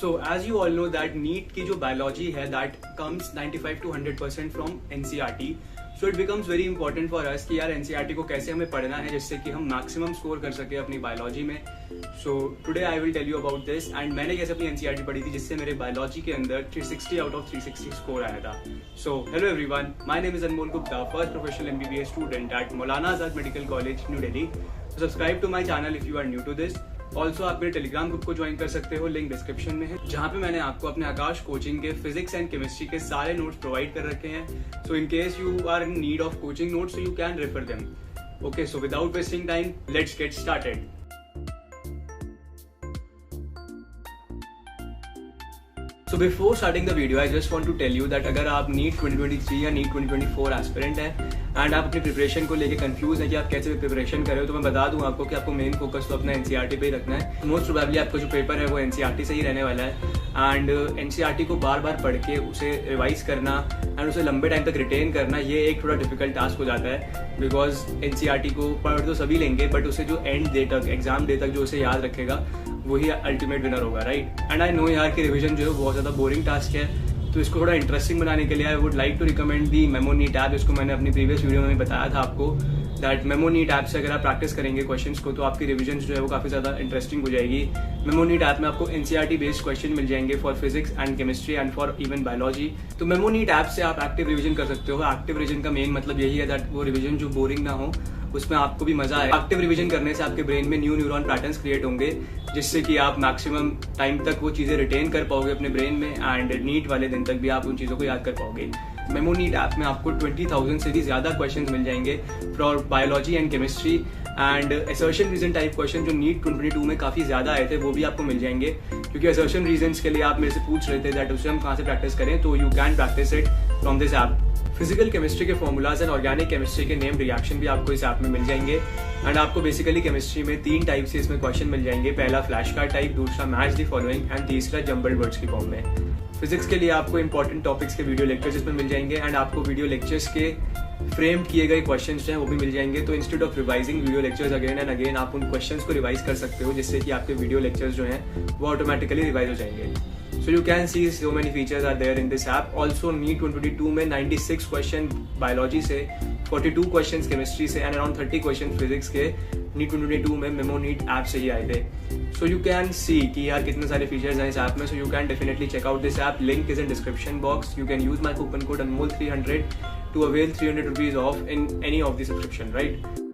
So as you all know that NEET की जो biology है that comes 95 to 100% from NCERT. So it becomes very important for us कि यार NCERT को कैसे हमें पढ़ना है जिससे कि हम maximum score कर सके अपनी biology में. So today I will tell you about this and मैंने कैसे अपनी NCERT पढ़ी थी जिससे मेरे biology के अंदर 360 out of 360 score आया था. So hello everyone, my name is Anmol Gupta, first professional MBBS student at Maulana Azad Medical College, New Delhi. So subscribe to my channel if you are new to this. Also आप मेरे Telegram group को join कर सकते हो, link description में है, जहाँ पे मैंने आपको अपने आकाश कोचिंग के फिजिक्स एंड केमिस्ट्री के सारे नोट्स प्रोवाइड कर रखे हैं. So in case you are in need of coaching notes you can refer them. Okay, so without wasting time let's get started. So before starting the video, I just want to tell you that अगर आप NEET 2023 या NEET 2024 aspirant है and आप अपनी preparation को लेके confuse है कि आप कैसे प्रिपरेशन कर रहे हो, तो मैं बता दूं आपको कि आपको मेन फोकस तो अपना NCERT पे ही रखना है. मोस्ट प्रोबेबली आपका जो पेपर है वो NCERT से ही रहने वाला है एंड NCERT को बार बार पढ़ के उसे रिवाइज करना एंड उसे लंबे टाइम तक रिटेन करना, ये एक थोड़ा डिफिकल्ट टास्क हो जाता है. बिकॉज NCERT को पढ़ तो सभी लेंगे बट उसे जो एंड डे तक, एग्जाम डे तक जो उसे याद रखेगा वही अल्टीमेट विनर होगा, राइट. एंड आई नो यार कि रिवीजन जो है बहुत ज़्यादा बोरिंग टास्क है, तो इसको थोड़ा इंटरेस्टिंग बनाने के लिए I would like to recommend the memo NEET app. इसको मैंने अपनी प्रीवियस वीडियो में बताया था आपको दैट मेमो नीट ऐप से अगर आप प्रैक्टिस करेंगे क्वेश्चंस को तो आपकी रिवीजन जो है वो काफ़ी ज़्यादा इंटरेस्टिंग हो जाएगी. मेमो नीट ऐप में आपको NCERT बेस्ड क्वेश्चन मिल जाएंगे for physics and chemistry and for even biology. तो मेमो नीट ऐप से आप एक्टिव रिवीजन कर सकते हो. एक्टिव रिवीजन का मेन मतलब यही है दैट वो रिवीजन जो बोरिंग ना हो, उसमें आपको भी मजा आए. एक्टिव रिवीजन करने से आपके ब्रेन में न्यू न्यूरॉन पैटर्न्स क्रिएट होंगे जिससे कि आप मैक्सिमम टाइम तक वो चीज़ें रिटेन कर पाओगे अपने ब्रेन में एंड नीट वाले दिन तक भी आप उन चीज़ों को याद कर पाओगे. मेमो नीट ऐप में आपको 20,000 से भी ज़्यादा क्वेश्चंस मिल जाएंगे for biology and chemistry and assertion reason type question जो नीट 2022 में काफ़ी ज़्यादा आए थे वो भी आपको मिल जाएंगे. क्योंकि असर्शन रीजन्स के लिए आप मेरे से पूछ रहे थे दैट उसे हम कहाँ से प्रैक्टिस करें, तो you can practice it from this app. Physical chemistry के फॉर्मूलाज एंड ऑर्गेनिक केमिस्ट्री के नेम रिएक्शन भी आपको इस ऐप में मिल जाएंगे एंड आपको बेसिकली केमिस्ट्री में 3 टाइप से इसमें क्वेश्चन मिल जाएंगे. पहला फ्लैश कार्ड टाइप, दूसरा मैच द फॉलोइंग एंड तीसरा जंबल्ड वर्ड्स की फॉर्म में. फिजिक्स के लिए आपको इंपॉर्टेंट टॉपिक्स के वीडियो लेक्चर्स इसमें मिल जाएंगे एंड आपको वीडियो लेक्चर्स के फ्रेम किए गए क्वेश्चंस जो हैं वो भी मिल जाएंगे. तो instead of revising video lectures again and again आप उन क्वेश्चंस को रिवाइज कर सकते हो जिससे कि आपके वीडियो लेक्चर्स जो हैं वो ऑटोमेटिकली रिवाइज हो जाएंगे. So you can see so many features are there in this app. Also NEET 2022 में 96 क्वेश्चन बायोलॉजी से, 42 क्वेश्चंस केमिस्ट्री से एंड अराउंड 30 क्वेश्चन फिजिक्स के NEET 2022 में मेमो नीट ऐप से ही आए थे. So you can see कि यार कितने सारे फीचर्स हैं इस ऐप में. So you can definitely check out this app. Link is in description box. You can use my coupon code ANMOL300 to avail 300 rupees off in any of the subscription, right?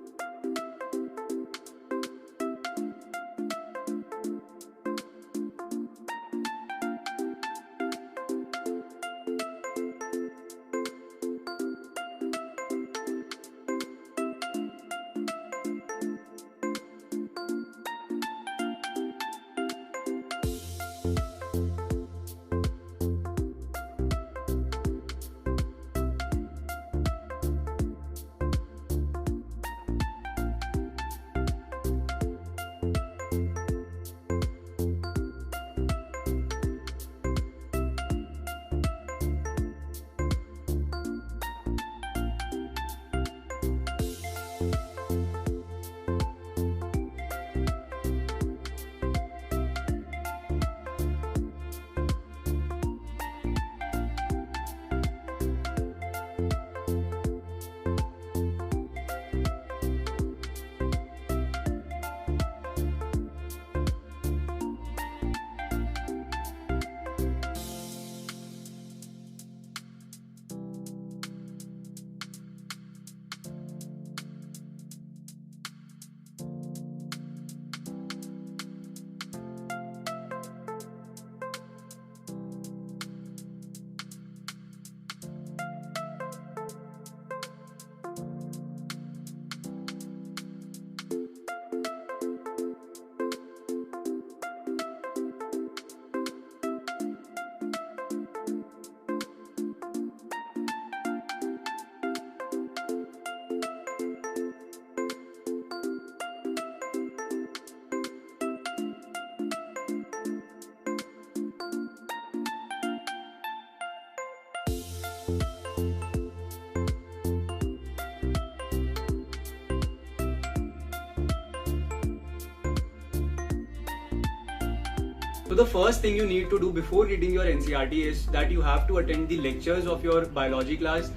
So the first thing you need to do before reading your NCERT is that you have to attend the lectures of your biology class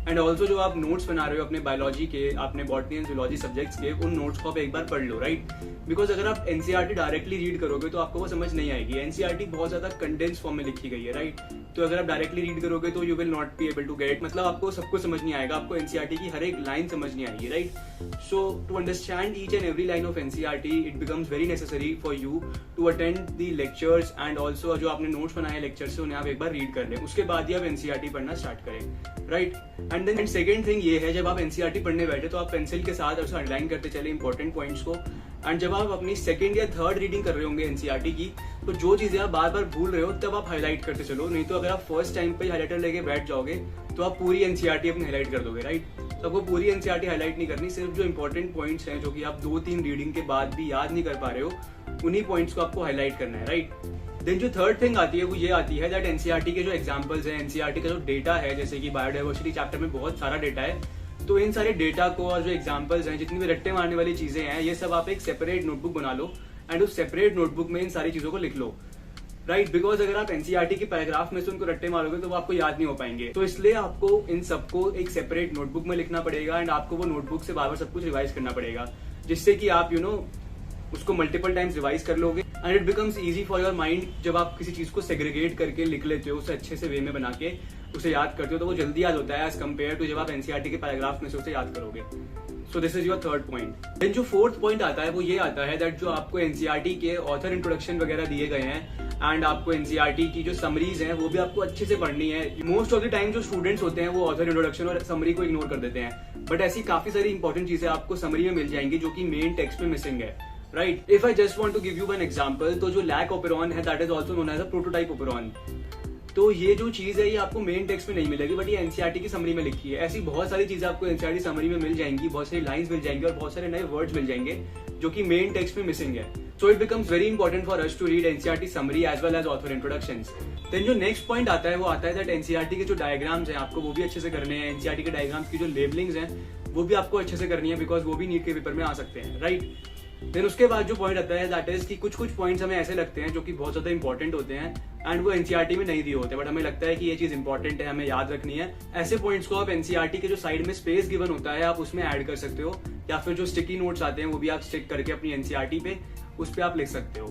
and also जो आप notes बना रहे हो अपने biology के, अपने botany and zoology subjects के, उन नोट्स को आप एक बार पढ़ लो, राइट? बिकॉज अगर आप एनसीईआरटी डायरेक्टली रीड करोगे तो आपको वो समझ नहीं आएगी। एनसीईआरटी बहुत ज्यादा कंडेंस फॉर्म में लिखी गई है, राइट? तो अगर आप डायरेक्टली रीड करोगे तो you will not be able to get, मतलब आपको सब कुछ समझ नहीं आएगा, आपको एनसीईआरटी की हर एक लाइन समझ नहीं आएगी, right? So to understand each and every line of NCERT it becomes very necessary for you to attend the lectures and also जो आपने नोट्स बनाए लेक्चर से उन्हें आप एक बार रीड कर लें, उसके बाद ही आप एनसीईआरटी पढ़ना स्टार्ट करें, right? And then second thing ये है, जब आप एनसीईआरटी पढ़ने बैठे तो आप पेंसिल के साथ उसे अंडरलाइन करते चले इंपॉर्टेंट पॉइंट्स को। एंड जब आप अपनी सेकंड या थर्ड रीडिंग कर रहे होंगे एनसीईआरटी की, तो जो चीजें आप बार बार भूल रहे हो तब आप हाईलाइट करते चलो, नहीं तो अगर आप फर्स्ट टाइम पे हाईलाइटर लेके बैठ जाओगे तो आप पूरी एनसीईआरटी अपनी हाईलाइट कर दोगे, राइट? तो आपको पूरी एनसीईआरटी हाईलाइट नहीं करनी, सिर्फ जो इंपॉर्टेंट पॉइंट्स हैं जो कि आप 2-3 रीडिंग के बाद भी याद नहीं कर पा रहे हो, उन्हीं पॉइंट्स को आपको हाईलाइट करना है, राइट? देन जो थर्ड थिंग आती है वो ये आती है दैट एनसीईआरटी के जो एग्जांपल्स हैं, एनसीईआरटी का जो डेटा है, जैसे कि बायोडाइवर्सिटी चैप्टर में बहुत सारा डेटा है, तो इन सारे डेटा को और जो एग्जांपल्स हैं, जितनी भी रट्टे मारने वाली चीजें हैं, ये सब आप एक सेपरेट नोटबुक बना लो एंड उस सेपरेट नोटबुक में इन सारी चीजों को लिख लो, राइट? बिकॉज अगर आप एनसीईआरटी के पैराग्राफ में से उनको रट्टे मारोगे तो वो आपको याद नहीं हो पाएंगे, तो इसलिए आपको इन सबको एक सेपरेट नोटबुक में लिखना पड़ेगा एंड आपको वो नोटबुक से बार बार सब कुछ रिवाइज करना पड़ेगा, जिससे कि आप उसको मल्टीपल टाइम्स रिवाइज कर लोगे and it becomes easy for your mind. जब आप किसी चीज को सेग्रीगेट करके लिख लेते हो, उसे अच्छे से वे में बना के उसे याद करते हो, तो वो जल्दी याद होता है एज कम्पेयर टू जब आप एनसीईआरटी के पैराग्राफ में से उसे याद करोगे। So this is your third point. Then जो फोर्थ पॉइंट आता है वो ये आता है दैट जो आपको एनसीईआरटी के ऑथर इंट्रोडक्शन वगैरह दिए गए हैं एंड आपको एनसीईआरटी की जो समरीज हैं वो भी आपको अच्छे से पढ़नी है। मोस्ट ऑफ द टाइम जो स्टूडेंट्स होते हैं वो ऑथर इंट्रोडक्शन और समरी को इग्नोर कर देते हैं, बट ऐसी काफी सारी इंपॉर्टेंट चीजें आपको समरी में मिल जाएंगी जो कि मेन टेक्स्ट में मिसिंग है, right? If I just want to give you one example, तो जो लैक ओपेरॉन है that is also known as a prototype operon, तो ये जो चीज है ये आपको मेन टेक्स्ट में नहीं मिलेगी, बट ये एनसीईआरटी की समरी में लिखी है। ऐसी बहुत सारी चीजें आपको एनसीईआरटी समरी में मिल जाएंगी, बहुत सारी लाइंस मिल जाएंगी और बहुत सारे नए वर्ड्स मिल जाएंगे जो कि मेन टेक्स्ट में मिसिंग है। So it becomes very important for us to read NCERT summary as well as author introductions. Then जो नेक्स्ट पॉइंट आता है वो आता है दैट एनसीईआरटी के जो डायग्राम्स हैं आपको वो भी अच्छे से करने हैं। एनसीईआरटी के डायग्राम्स की जो लेबलिंग्स हैं वो भी आपको अच्छे से करनी है, बिकॉज वो भी नीट के पेपर में आ सकते हैं, राइट? देन उसके बाद जो पॉइंट आता है दैट इज कि कुछ पॉइंट्स हमें ऐसे लगते हैं जो कि बहुत ज्यादा इंपॉर्टेंट होते हैं एंड वो एनसीईआरटी में नहीं दिए होते, बट हमें लगता है कि ये चीज इंपॉर्टेंट है, हमें याद रखनी है। ऐसे पॉइंट्स को आप एनसीईआरटी के जो साइड में स्पेस गिवन होता है आप उसमें ऐड कर सकते हो, या फिर जो स्टिकी नोट्स आते हैं वो भी आप स्टिक करके अपनी एनसीईआरटी पे उस पर आप लिख सकते हो।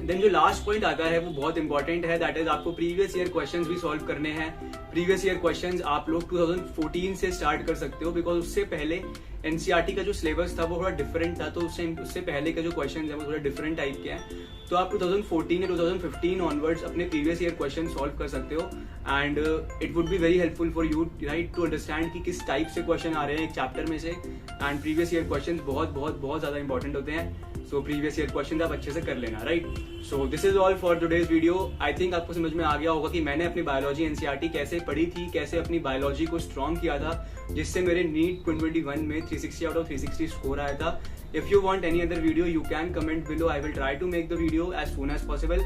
देन जो लास्ट पॉइंट आता है वो बहुत इंपॉर्टेंट है, दैट इज आपको प्रीवियस ईयर क्वेश्चंस भी सॉल्व करने हैं। प्रीवियस ईयर क्वेश्चंस आप लोग 2014 से स्टार्ट कर सकते हो, बिकॉज उससे पहले एनसीईआरटी का जो सिलेबस था वो थोड़ा डिफरेंट था, तो उससे पहले के जो क्वेश्चंस हैं वो थोड़ा डिफरेंट टाइप के हैं। तो आप 2014 या 2015 ऑनवर्ड्स अपने प्रीवियस ईयर क्वेश्चन सॉल्व कर सकते हो and it would be very helpful for you, right, to understand कि किस टाइप से क्वेश्चन आ रहे हैं एक चैप्टर में से। एंड प्रीवियस ईयर क्वेश्चन बहुत ज्यादा इंपॉर्टेंट होते हैं, सो प्रीवियस ईयर क्वेश्चन आप अच्छे से कर लेना, right? So this is all for today's video. I think आपको समझ में आ गया होगा कि मैंने अपनी बायोलॉजी एनसीईआरटी कैसे पढ़ी थी, कैसे अपनी बायोलॉजी को स्ट्रॉन्ग किया था, जिससे मेरे नीट 2021 में 360 आउट ऑफ 360 स्कोर आया था। If you want any other video, you can comment below. I will try to make the video as soon as possible.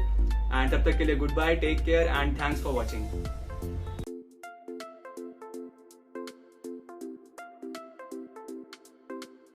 And तब तक के लिए goodbye, take care and thanks for watching.